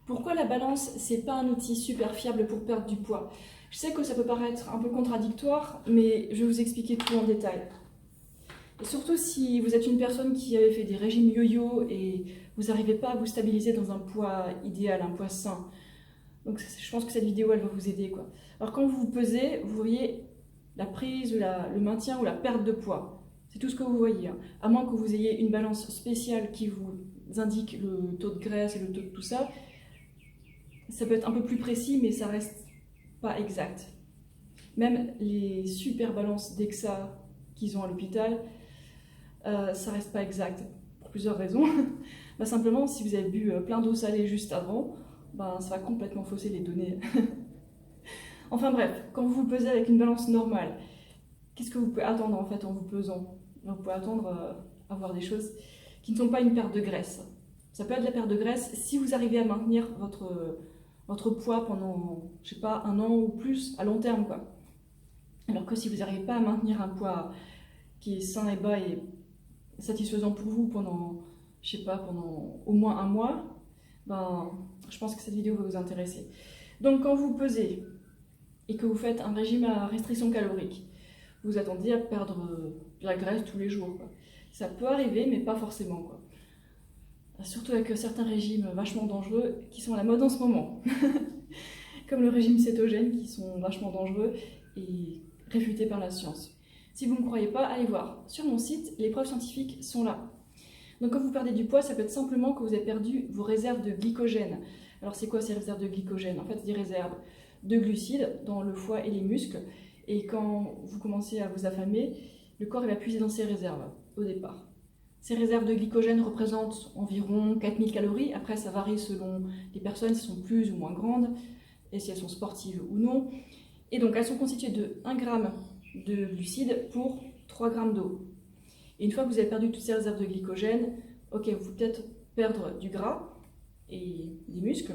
Pourquoi la balance, c'est pas un outil super fiable pour perdre du poids? Je sais que ça peut paraître un peu contradictoire, mais je vais vous expliquer tout en détail. Et surtout si vous êtes une personne qui avait fait des régimes yo-yo et vous n'arrivez pas à vous stabiliser dans un poids idéal, un poids sain. Donc je pense que cette vidéo, elle va vous aider, quoi. Alors quand vous vous pesez, vous voyez la prise, le maintien ou la perte de poids. C'est tout ce que vous voyez, hein. À moins que vous ayez une balance spéciale qui vous indique le taux de graisse et le taux de tout ça. Ça peut être un peu plus précis, mais ça reste pas exact. Même les super balances DEXA qu'ils ont à l'hôpital, ça reste pas exact pour plusieurs raisons. Simplement, si vous avez bu plein d'eau salée juste avant, ça va complètement fausser les données. Enfin bref, quand vous vous pesez avec une balance normale, qu'est-ce que vous pouvez attendre en fait en vous pesant? Vous pouvez attendre à voir des choses qui ne sont pas une perte de graisse. Ça peut être de la perte de graisse si vous arrivez à maintenir votre poids pendant, je sais pas, un an ou plus à long terme, quoi. Alors que si vous n'arrivez pas à maintenir un poids qui est sain et bas et satisfaisant pour vous pendant, je sais pas, pendant au moins un mois, je pense que cette vidéo va vous intéresser. Donc quand vous pesez et que vous faites un régime à restriction calorique, vous attendez à perdre de la graisse tous les jours, quoi. Ça peut arriver, mais pas forcément, quoi. Surtout avec certains régimes vachement dangereux qui sont à la mode en ce moment. Comme le régime cétogène, qui sont vachement dangereux et réfutés par la science. Si vous ne me croyez pas, allez voir. Sur mon site, les preuves scientifiques sont là. Donc quand vous perdez du poids, ça peut être simplement que vous avez perdu vos réserves de glycogène. Alors c'est quoi ces réserves de glycogène? En fait, c'est des réserves de glucides dans le foie et les muscles. Et quand vous commencez à vous affamer, le corps va puiser dans ces réserves au départ. Ces réserves de glycogène représentent environ 4000 calories. Après, ça varie selon les personnes, si elles sont plus ou moins grandes, et si elles sont sportives ou non. Et donc, elles sont constituées de 1 g de glucides pour 3 g d'eau. Et une fois que vous avez perdu toutes ces réserves de glycogène, ok, vous pouvez peut-être perdre du gras et des muscles.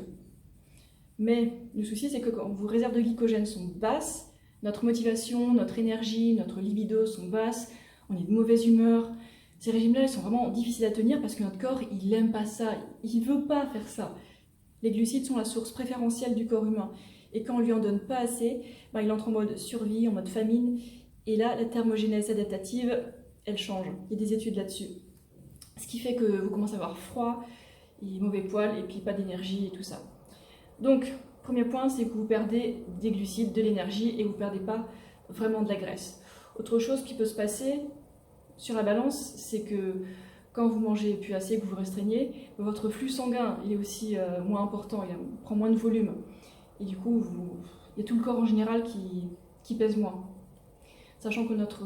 Mais le souci, c'est que quand vos réserves de glycogène sont basses, notre motivation, notre énergie, notre libido sont basses, on est de mauvaise humeur. Ces régimes-là, ils sont vraiment difficiles à tenir parce que notre corps, il n'aime pas ça, il ne veut pas faire ça. Les glucides sont la source préférentielle du corps humain. Et quand on ne lui en donne pas assez, il entre en mode survie, en mode famine. Et là, la thermogénèse adaptative, elle change. Il y a des études là-dessus. Ce qui fait que vous commencez à avoir froid, et mauvais poils, et puis pas d'énergie et tout ça. Donc, premier point, c'est que vous perdez des glucides, de l'énergie, et vous ne perdez pas vraiment de la graisse. Autre chose qui peut se passer sur la balance, c'est que quand vous mangez plus assez, que vous vous restreignez, votre flux sanguin il est aussi moins important, il prend moins de volume. Et du coup, il y a tout le corps en général qui pèse moins. Sachant que notre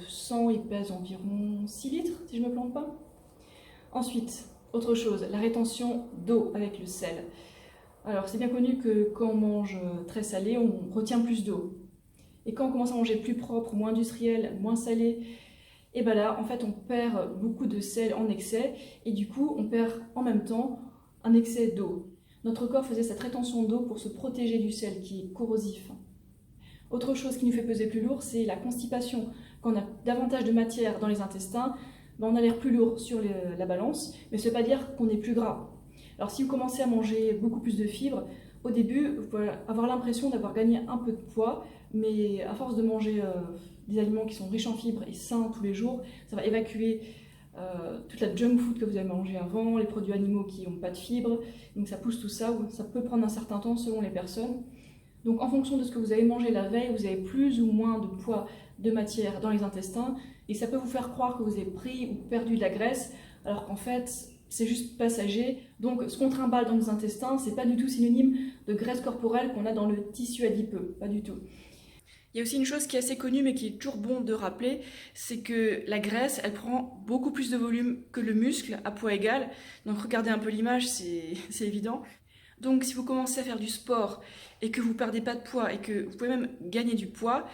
sang, il pèse environ 6 litres, si je ne me plante pas. Ensuite, autre chose, la rétention d'eau avec le sel. Alors, c'est bien connu que quand on mange très salé, on retient plus d'eau. Et quand on commence à manger plus propre, moins industriel, moins salé, et là, en fait, on perd beaucoup de sel en excès, et du coup, on perd en même temps un excès d'eau. Notre corps faisait cette rétention d'eau pour se protéger du sel qui est corrosif. Autre chose qui nous fait peser plus lourd, c'est la constipation. Quand on a davantage de matière dans les intestins, on a l'air plus lourd sur la balance, mais ça ne veut pas dire qu'on est plus gras. Alors si vous commencez à manger beaucoup plus de fibres, au début, vous pouvez avoir l'impression d'avoir gagné un peu de poids, mais à force de manger des aliments qui sont riches en fibres et sains tous les jours, ça va évacuer toute la junk food que vous avez mangé avant, les produits animaux qui n'ont pas de fibres, donc ça pousse tout ça, ça peut prendre un certain temps selon les personnes. Donc en fonction de ce que vous avez mangé la veille, vous avez plus ou moins de poids de matière dans les intestins, et ça peut vous faire croire que vous avez pris ou perdu de la graisse, alors qu'en fait, c'est juste passager. Donc ce qu'on trimballe dans nos intestins, c'est pas du tout synonyme de graisse corporelle qu'on a dans le tissu adipeux, pas du tout. Il y a aussi une chose qui est assez connue mais qui est toujours bon de rappeler, c'est que la graisse, elle prend beaucoup plus de volume que le muscle à poids égal. Donc regardez un peu l'image, c'est évident. Donc si vous commencez à faire du sport et que vous ne perdez pas de poids et que vous pouvez même gagner du poids,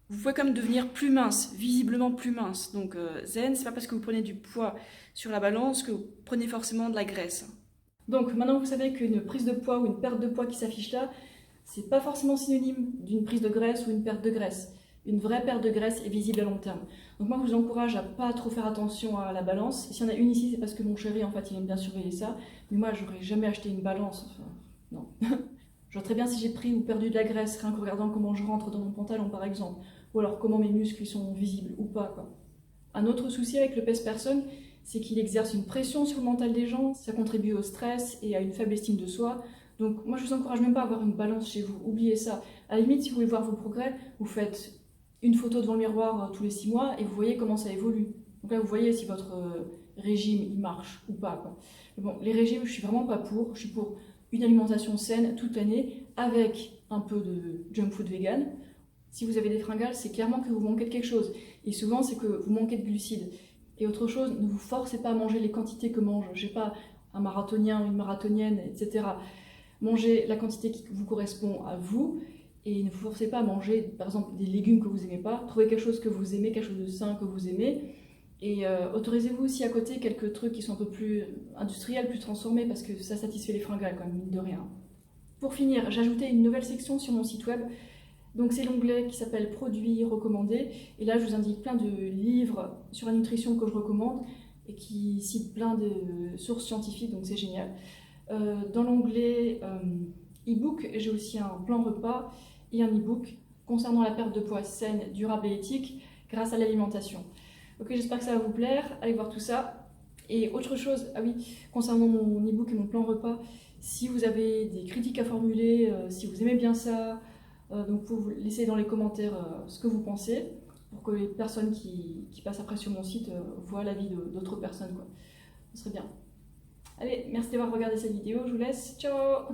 vous pouvez quand même devenir plus mince, visiblement plus mince. Donc zen, c'est pas parce que vous prenez du poids sur la balance que vous prenez forcément de la graisse. Donc maintenant que vous savez qu'une prise de poids ou une perte de poids qui s'affiche là, c'est pas forcément synonyme d'une prise de graisse ou une perte de graisse. Une vraie perte de graisse est visible à long terme. Donc moi, je vous encourage à pas trop faire attention à la balance. S'il y en a une ici, c'est parce que mon chéri, en fait, il aime bien surveiller ça. Mais moi, j'aurais jamais acheté une balance. Enfin, non. Je vois très bien si j'ai pris ou perdu de la graisse, rien qu'en regardant comment je rentre dans mon pantalon, par exemple. Ou alors comment mes muscles sont visibles ou pas, quoi. Un autre souci avec le pèse-personne, c'est qu'il exerce une pression sur le mental des gens. Ça contribue au stress et à une faible estime de soi. Donc moi, je vous encourage même pas à avoir une balance chez vous. Oubliez ça. À la limite, si vous voulez voir vos progrès, vous faites une photo devant le miroir tous les 6 mois et vous voyez comment ça évolue. Donc là, vous voyez si votre régime il marche ou pas, quoi. Mais bon, les régimes, je suis vraiment pas pour. Je suis pour une alimentation saine toute l'année avec un peu de junk food vegan. Si vous avez des fringales, c'est clairement que vous manquez de quelque chose. Et souvent, c'est que vous manquez de glucides. Et autre chose, ne vous forcez pas à manger les quantités que mange, je sais pas, un marathonien, une marathonienne, etc. Mangez la quantité qui vous correspond à vous. Et ne vous forcez pas à manger, par exemple, des légumes que vous n'aimez pas. Trouvez quelque chose que vous aimez, quelque chose de sain que vous aimez. Et autorisez-vous aussi à côté quelques trucs qui sont un peu plus industriels, plus transformés, parce que ça satisfait les fringales, quand même, mine de rien. Pour finir, j'ai ajouté une nouvelle section sur mon site web. Donc c'est l'onglet qui s'appelle Produits recommandés. Et là, je vous indique plein de livres sur la nutrition que je recommande et qui citent plein de sources scientifiques, donc c'est génial. Dans l'onglet e-book, j'ai aussi un plan repas et un e-book concernant la perte de poids saine, durable et éthique grâce à l'alimentation. Ok, j'espère que ça va vous plaire. Allez voir tout ça. Et autre chose, ah oui, concernant mon e-book et mon plan repas, si vous avez des critiques à formuler, si vous aimez bien ça, donc vous pouvez laisser dans les commentaires ce que vous pensez pour que les personnes qui passent après sur mon site voient l'avis d'autres personnes, quoi. Ce serait bien. Allez, merci d'avoir regardé cette vidéo, je vous laisse. Ciao!